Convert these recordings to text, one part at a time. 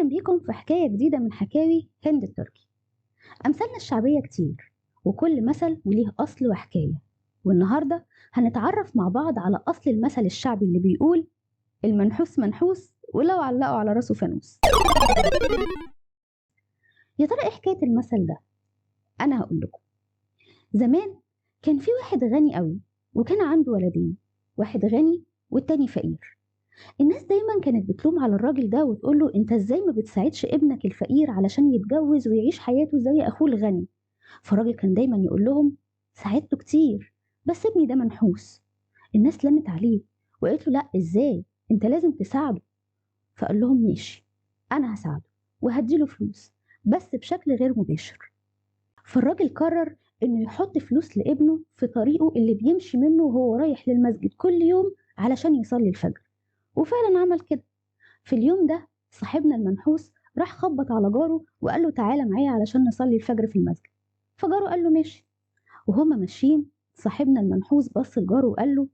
أهلا بيكم في حكاية جديدة من حكاوي هند التركي. أمثالنا الشعبية كتير، وكل مثل وليه أصل وحكاية. والنهاردة هنتعرف مع بعض على أصل المثل الشعبي اللي بيقول المنحوس منحوس ولو علقوا على راسه فانوس. يا ترى إيه حكاية المثل ده؟ أنا هقول لكم. زمان كان في واحد غني قوي وكان عنده ولدين، واحد غني والتاني فقير. الناس دايما كانت بتلوم على الراجل ده وتقول له انت ازاي ما بتساعدش ابنك الفقير علشان يتجوز ويعيش حياته زي اخوه الغني. فالراجل كان دايما يقول لهم ساعدته كتير بس ابني ده منحوس. الناس لمت عليه وقالت له لا ازاي، انت لازم تساعده. فقال لهم ماشي، انا هساعده وهديله فلوس بس بشكل غير مباشر. فالراجل قرر انه يحط فلوس لابنه في طريقه اللي بيمشي منه وهو رايح للمسجد كل يوم علشان يصلي الفجر. وفعلا عمل كده. في اليوم ده صاحبنا المنحوس راح خبط على جاره وقال له تعالى معايا علشان نصلي الفجر في المسجد. فجاره قال له ماشي. وهما ماشيين صاحبنا المنحوس بص لجاره وقال له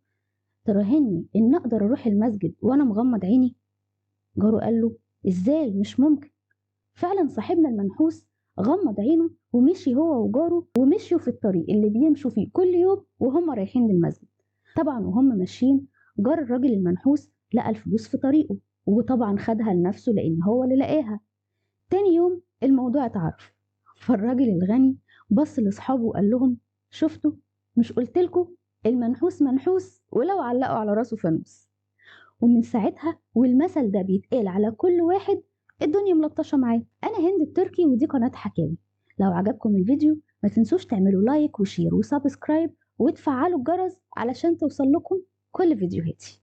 تراهني ان اقدر اروح المسجد وانا مغمض عيني. جاره قال له ازاي، مش ممكن. فعلا صاحبنا المنحوس غمض عينه ومشي هو وجاره ومشيوا في الطريق اللي بيمشوا فيه كل يوم وهم رايحين للمسجد. طبعا وهم ماشيين جار الراجل المنحوس لقى الفلوس في طريقه، وطبعا خدها لنفسه لان هو اللي لقاها. تاني يوم الموضوع اتعرف، فالراجل الغني بص لاصحابه وقال لهم شفتوا، مش قلتلكوا المنحوس منحوس ولو علقوا على راسه فانوس. ومن ساعتها والمثل ده بيتقال على كل واحد الدنيا ملطشة معاه. أنا هند التركي ودي قناة حكاوي. لو عجبكم الفيديو ما تنسوش تعملوا لايك وشير وسبسكرايب وتفعلوا الجرس علشان توصل لكم كل فيديوهاتي.